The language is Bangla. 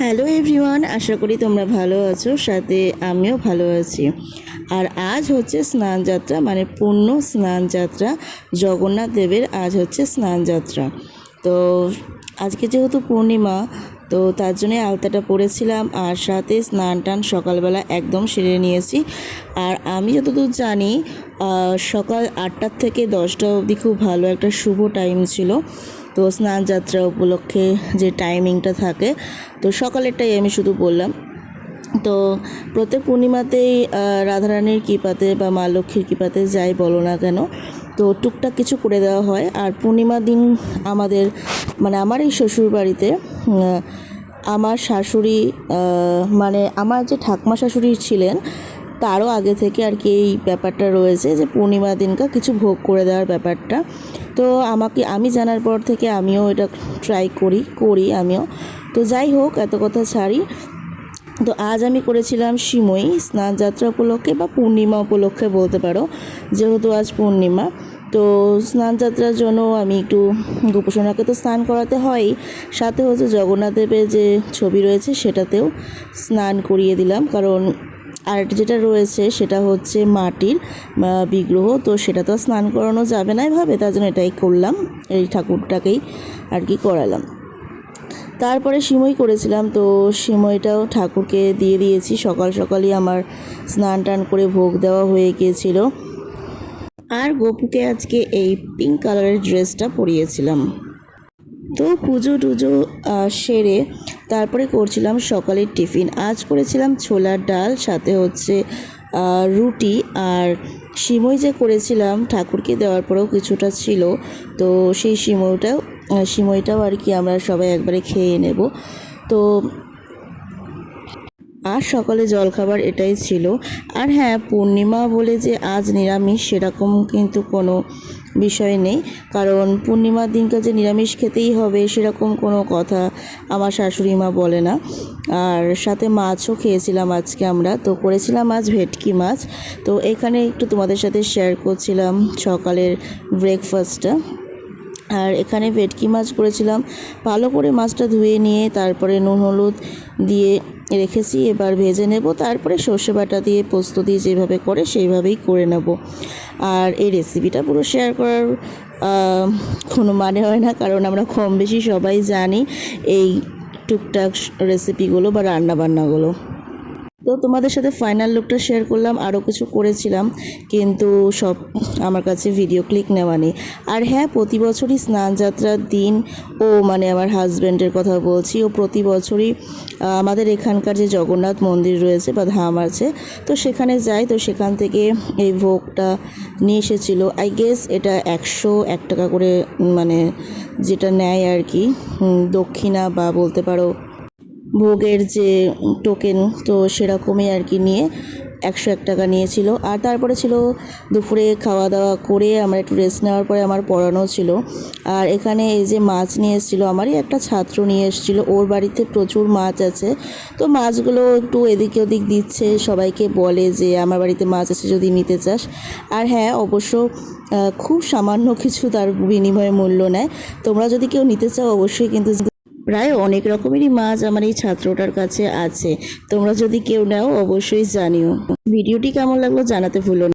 হ্যালো এভরিওয়ান, আশা করি তোমরা ভালো আছো, সাথে আমিও ভালো আছি। আর আজ হচ্ছে স্নান যাত্রা, মানে পূর্ণ স্নান যাত্রা। জগন্নাথ দেবের আজ হচ্ছে স্নান যাত্রা। তো আজকে যেহেতু পূর্ণিমা, তো তার জন্যে আলতাটা পরেছিলাম, আর সাথে স্নান টান সকালবেলা একদম সেরে নিয়েছি। আর আমি যতদূর জানি সকাল 8টার থেকে 10টা অবধি খুব ভালো একটা শুভ টাইম ছিল। তো স্নান যাত্রা উপলক্ষে যে টাইমিংটা থাকে, তো সকালেরটাই আমি শুধু বললাম। তো প্রত্যেক পূর্ণিমাতেই রাধারানীর কৃপাতে বা মা লক্ষ্মীর কৃপাতে যাই বলো না কেন, তো টুকটাক কিছু করে দেওয়া হয়। আর পূর্ণিমা দিন আমাদের, মানে আমার এই শ্বশুর বাড়িতে আমার শাশুড়ি, মানে আমার যে ঠাকুমা শাশুড়ি ছিলেন তারও আগে থেকে আর কি এই ব্যাপারটা রয়েছে যে পূর্ণিমা দিনকা কিছু ভোগ করে দেওয়ার ব্যাপারটা। তো আমি জানার পর থেকে আমিও এটা ট্রাই করি আমিও। তো যাই হোক, এত কথা ছাড়ি। তো আজ আমি করেছিলাম সিমই স্নান যাত্রা উপলক্ষে বা পূর্ণিমা উপলক্ষে বলতে পারো, যেহেতু আজ পূর্ণিমা। তো স্নান যাত্রার জন্য আমি একটু গোপসোনাকে তো স্নান করাতে হয়ই, সাথে হচ্ছে জগন্নাথ দেবের যে ছবি রয়েছে সেটাতেও স্নান করিয়ে দিলাম। কারণ আর যেটা রয়েছে সেটা হচ্ছে মাটির বিগ্রহ, তো সেটা তো স্নান করানো যাবে না এভাবে, তার জন্য এটাই করলাম, এই ঠাকুরটাকেই আর কি করালাম। তারপরে সিমই করেছিলাম, তো সিমইটাও ঠাকুরকে দিয়ে দিয়েছি। সকাল সকালই আমার স্নান টান করে ভোগ দেওয়া হয়ে গিয়েছিল। আর গপুকে আজকে এই পিঙ্ক কালারের ড্রেসটা পরিয়েছিলাম। তো পুজো টুজো সেরে তারপরে করছিলাম সকালের টিফিন। আজ করেছিলাম ছোলার ডাল, সাথে হচ্ছে রুটি। আর সিমই যে করেছিলাম ঠাকুরকে দেওয়ার পরেও কিছুটা ছিল, তো সেই সিমইটাও আর কি আমরা সবাই একবারে খেয়ে নেব। তো আর সকালে জলখাবার এটাই ছিল। আর হ্যাঁ, পূর্ণিমা বলে যে আজ নিরামিষ সেরকম কিন্তু কোনো বিষয় নেই, কারণ পূর্ণিমার দিনকে যে নিরামিষ খেতেই হবে সেরকম কোনো কথা আমার শাশুড়ি মা বলে না। আর সাথে মাছও খেয়েছিলাম আজকে আমরা, তো করেছিলাম আজ ভেটকি মাছ। তো এখানে একটু তোমাদের সাথে শেয়ার করছিলাম সকালের ব্রেকফাস্টটা। আর এখানে ভেটকি মাছ করেছিলাম, ভালো করে মাছটা ধুয়ে নিয়ে তারপরে নুন হলুদ দিয়ে রেখেছি। এবার ভেজে নেব, তারপরে সর্ষে বাটা দিয়ে পোস্ত দিয়ে যেভাবে করে সেইভাবেই করে নেব। আর এই রেসিপিটা পুরো শেয়ার করার কোনো মানে হয় না, কারণ আমরা কম বেশি সবাই জানি এই টুকটাক রেসিপিগুলো বা রান্নাবান্নাগুলো। তো তোমাদের সাথে ফাইনাল লুকটা শেয়ার করলাম। আরও কিছু করেছিলাম, কিন্তু সব আমার কাছে ভিডিও ক্লিক নেওয়া নেই। আর হ্যাঁ, প্রতি বছরই স্নান যাত্রার দিন, মানে আমার হাজব্যান্ডের কথা বলছি, ও প্রতি বছরই আমাদের এখানকার যে জগন্নাথ মন্দির রয়েছে বা ধাম আছে, তো সেখানে যাই। তো সেখান থেকে এই ভোগটা নিয়ে এসেছিলো। আই গেস এটা 101 টাকা করে, মানে যেটা নেয় আর কি দক্ষিণা বা বলতে পারো ভোগের যে টোকেন, তো সেরকমই আর কি নিয়ে 101 টাকা নিয়েছিল। আর তারপরে ছিল দুপুরে খাওয়া দাওয়া করে আমরা একটু রেস্ট নেওয়ার পরে আমার পড়ানো ছিল। আর এখানে এই যে মাছ নিয়ে এসেছিলো, আমারই একটা ছাত্র নিয়ে এসেছিলো, ওর বাড়িতে প্রচুর মাছ আছে। তো মাছগুলো একটু এদিকে ওদিক দিচ্ছে, সবাইকে বলে যে আমার বাড়িতে মাছ আছে যদি নিতে চাস। আর হ্যাঁ, অবশ্য খুব সামান্য কিছু তার বিনিময়ে মূল্য নেয়। তোমরা যদি কেউ নিতে চাও অবশ্যই, কিন্তু প্রায় অনেক রকমেরই মাছ আমার এই ছাত্রটার কাছে আছে। তোমরা যদি কেউ নাও অবশ্যই জানিও। ভিডিওটি কেমন লাগলো জানাতে ভুলো না।